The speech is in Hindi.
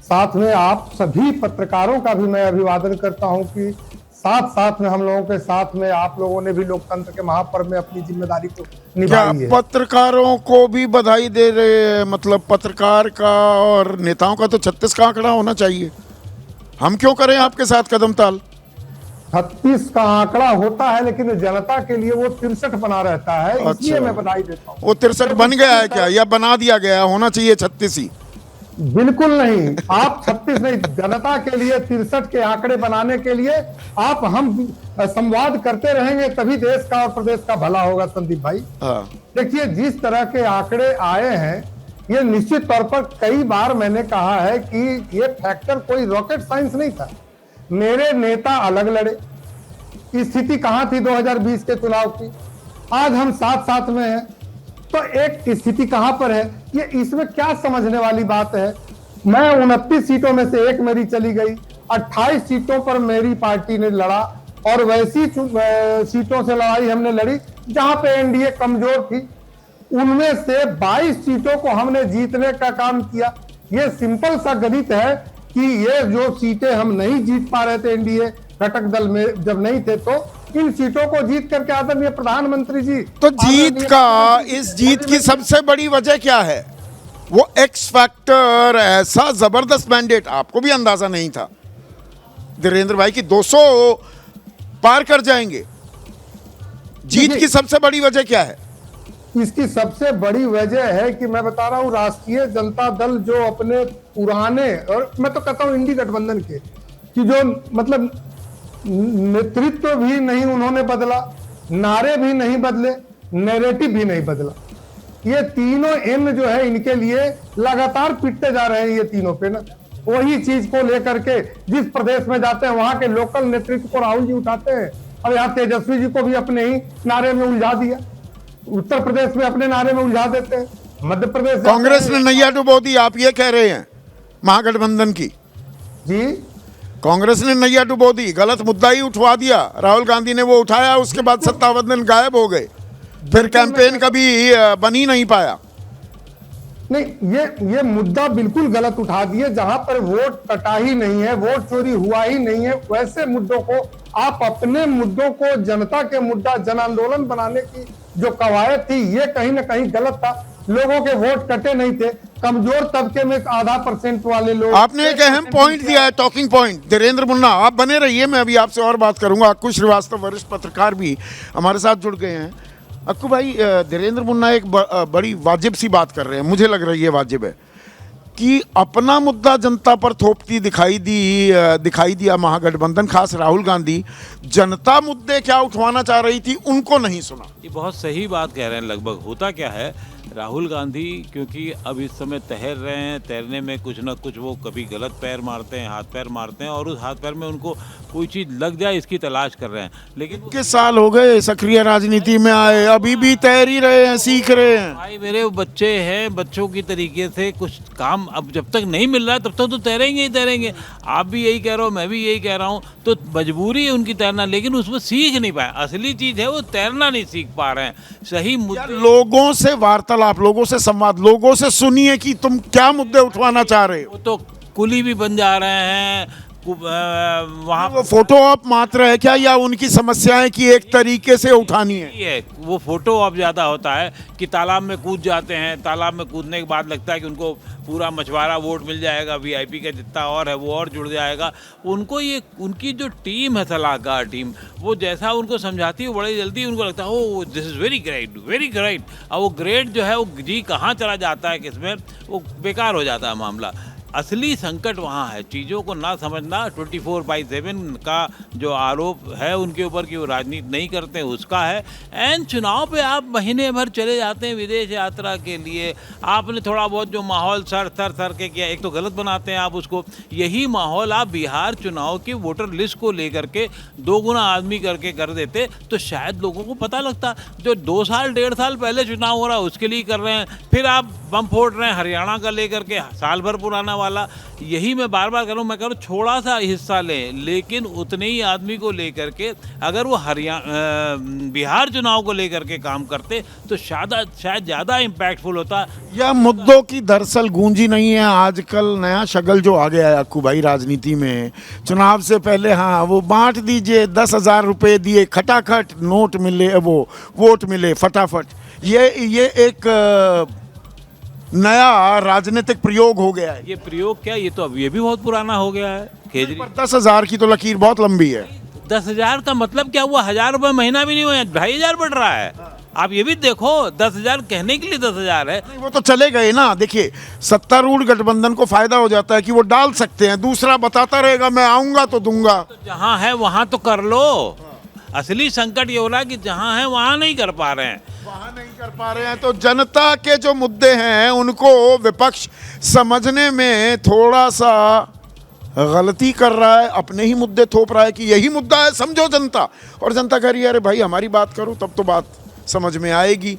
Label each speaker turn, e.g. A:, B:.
A: साथ में आप सभी पत्रकारों का भी मैं अभिवादन करता हूं कि साथ साथ में हम लोगों के साथ में आप लोगों ने भी लोकतंत्र के महापर्व में अपनी जिम्मेदारी को
B: क्या
A: निभाई है।
B: पत्रकारों को भी बधाई दे रहे हैं? मतलब पत्रकार का और नेताओं का तो 36 का आंकड़ा होना चाहिए। हम क्यों करें आपके साथ कदम ताल?
A: 36 का आंकड़ा होता है लेकिन जनता के लिए वो 63 बना रहता है, इसलिए
B: अच्छा।
A: मैं बधाई देता हूँ।
B: वो 63 बन गया है क्या, या बना दिया गया है? होना चाहिए 36 ही।
A: बिल्कुल नहीं, आप 36 नहीं, जनता के लिए 63 के आंकड़े बनाने के लिए आप हम संवाद करते रहेंगे तभी देश का और प्रदेश का भला होगा। संदीप भाई
B: हाँ।
A: देखिए, जिस तरह के आंकड़े आए हैं ये निश्चित तौर पर कई बार मैंने कहा है कि ये फैक्टर कोई रॉकेट साइंस नहीं था। मेरे नेता अलग लड़े, स्थिति कहां थी 2020 के चुनाव की, आज हम साथ साथ में हैं, तो एक स्थिति कहां पर है, ये इसमें क्या समझने वाली बात है। मैं 29 सीटों में से एक मेरी चली गई, 28 सीटों पर मेरी पार्टी ने लड़ा और वैसी सीटों से लड़ाई हमने लड़ी जहां पे एनडीए कमजोर थी, उनमें से 22 सीटों को हमने जीतने का काम किया। ये सिंपल सा गणित है कि ये जो सीटें हम नहीं जीत पा रहे थे एनडीए घटक दल में जब नहीं थे, तो इन सीटों को जीत करके आदरणीय प्रधानमंत्री जी,
B: तो जीत का, इस जीत की सबसे बड़ी वजह क्या है? वो एक्स फैक्टर, ऐसा जबरदस्त मैंडेट आपको भी अंदाजा नहीं था धीरेन्द्र भाई की 200 पार कर जाएंगे। जीत की सबसे बड़ी वजह क्या है?
A: इसकी सबसे बड़ी वजह है कि मैं बता रहा हूं, राष्ट्रीय जनता दल जो अपने पुराने, और मैं तो कहता हूं इंडी गठबंधन के, कि जो मतलब नेतृत्व भी नहीं उन्होंने बदला, नारे भी नहीं बदले, नैरेटिव भी नहीं बदला। ये तीनों एम जो है इनके लिए लगातार पिटते जा रहे हैं ये तीनों पे ना। वही चीज को लेकर के जिस प्रदेश में जाते हैं वहां के लोकल नेतृत्व को राहुल जी उठाते हैं, और यहाँ तेजस्वी जी को भी अपने ही नारे में उलझा दिया, उत्तर प्रदेश में अपने नारे में उलझा देते हैं, मध्य प्रदेश
B: कांग्रेस ने नैया डुबो दी, आप ये कह रहे हैं महागठबंधन की?
A: जी,
B: कांग्रेस ने नैया डुबो दी, गलत मुद्दा ही उठवा दिया। राहुल गांधी ने वो उठाया, उसके बाद 57 दिन गायब हो गए, फिर कैंपेन कभी बन ही नहीं पाया।
A: नहीं, ये मुद्दा बिल्कुल गलत उठा दिए। जहां पर वोट कटा ही नहीं है, वोट चोरी हुआ ही नहीं है, वैसे मुद्दों को आप अपने मुद्दों को जनता के मुद्दा, जन आंदोलन बनाने की जो कवायद थी, ये कहीं ना कहीं गलत था। लोगों के वोट कटे नहीं थे, कमजोर तबके में 0.5% वाले लोग।
B: आपने एक अहम पॉइंट दिया है, टॉकिंग पॉइंट। धीरेन्द्र मुन्ना, आप बने रहिए, मैं अभी आपसे और बात करूंगा। अक्कू श्रीवास्तव वरिष्ठ पत्रकार भी हमारे साथ जुड़ गए हैं। अक्कू भाई, धीरेन्द्र मुन्ना एक बड़ी वाजिब सी बात कर रहे हैं, मुझे लग रही है वाजिब है, कि अपना मुद्दा जनता पर थोपती दिखाई दिया महागठबंधन, खास राहुल गांधी। जनता मुद्दे क्या उठवाना चाह रही थी उनको नहीं सुना।
C: ये बहुत सही बात कह रहे हैं। लगभग होता क्या है, राहुल गांधी क्योंकि अब इस समय तैर रहे हैं, तैरने में कुछ ना कुछ वो कभी गलत पैर मारते हैं, हाथ पैर मारते हैं, और उस हाथ पैर में उनको कोई चीज़ लग जाए इसकी तलाश कर रहे हैं। लेकिन
B: किस साल हो गए सक्रिय राजनीति में आए, अभी भी तैर ही रहे हैं, सीख रहे हैं।
C: भाई मेरे बच्चे हैं, बच्चों की तरीके से कुछ काम अब जब तक नहीं मिल रहा है तब तक तो तैरेंगे ही तैरेंगे। आप भी यही कह रहे हो, मैं भी यही कह रहा हूँ, तो मजबूरी है उनकी तैरना, लेकिन उसमें सीख नहीं पाए। असली चीज़ है वो तैरना नहीं सीख पा रहे हैं। सही मुद्दे,
B: लोगों से वार्तालाप, लोगों से संवाद, लोगों से सुनिए कि तुम क्या मुद्दे उठवाना चाह रहे हो।
C: वो तो कुली भी बन जा रहे हैं वहाँ।
B: वो फोटो ऑप मात्र है क्या, या उनकी समस्याएं की एक तरीके से उठानी है?
C: ये वो फोटो ऑप ज़्यादा होता है कि तालाब में कूद जाते हैं, तालाब में कूदने के बाद लगता है कि उनको पूरा मछुआरा वोट मिल जाएगा, वीआईपी का जितना और है वो और जुड़ जाएगा। उनको ये, उनकी जो टीम है, सलाहकार टीम, वो जैसा उनको समझाती है बड़ी जल्दी उनको लगता है oh this is very great, very great. और वो ग्रेट जो है वो जी कहाँ चला जाता है, किसमें, वो बेकार हो जाता है मामला। असली संकट वहाँ है, चीज़ों को ना समझना। 24/7 का जो आरोप है उनके ऊपर कि वो राजनीति नहीं करते उसका है। एंड चुनाव पे आप महीने भर चले जाते हैं विदेश यात्रा के लिए, आपने थोड़ा बहुत जो माहौल सर के किया, एक तो गलत बनाते हैं आप उसको। यही माहौल आप बिहार चुनाव की वोटर लिस्ट को लेकर के 2 गुना आदमी करके कर देते तो शायद लोगों को पता लगता। जो 2 साल 1.5 साल पहले चुनाव हो रहा है उसके लिए कर रहे हैं, फिर आप बम फोड़ रहे हैं हरियाणा का लेकर के, साल भर पुराना वाला वाला, यही मैं बार बार करूँ, मैं कह रहा हूँ थोड़ा सा हिस्सा लें, लेकिन उतने ही आदमी को लेकर के अगर वो बिहार चुनाव को लेकर के काम करते तो शायद ज़्यादा इम्पैक्टफुल होता।
B: यह मुद्दों की दरअसल गूंजी नहीं है। आजकल नया शगल जो आ गया है अक्कू भाई राजनीति में, चुनाव से पहले हाँ वो बांट दीजिए, 10,000 रुपए दिए, खटाखट नोट मिले, वो वोट मिले फटाफट। ये एक नया राजनीतिक प्रयोग हो गया है।
C: ये प्रयोग क्या, ये तो अब ये भी बहुत पुराना हो गया है।
B: पर 10,000 की तो लकीर बहुत लंबी है।
C: 10,000 का मतलब क्या हुआ, 1,000 रुपये महीना भी नहीं हुआ, 2,500 बढ़ रहा है। आप ये भी देखो, 10,000 कहने के लिए 10,000 है।
B: नहीं, वो तो चले गए ना। देखिए सत्तारूढ़ गठबंधन को फायदा हो जाता है कि वो डाल सकते हैं, दूसरा बताता रहेगा मैं आऊंगा तो दूंगा।
C: तो जहाँ है वहाँ तो कर लो। असली संकट ये हो रहा है कि जहाँ है वहाँ नहीं कर पा रहे हैं।
B: वहाँ नहीं कर पा रहे हैं तो जनता के जो मुद्दे हैं उनको विपक्ष समझने में थोड़ा सा गलती कर रहा है, अपने ही मुद्दे थोप रहा है कि यही मुद्दा है, समझो जनता। और जनता कह रही है अरे भाई हमारी बात करो तब तो बात समझ में आएगी।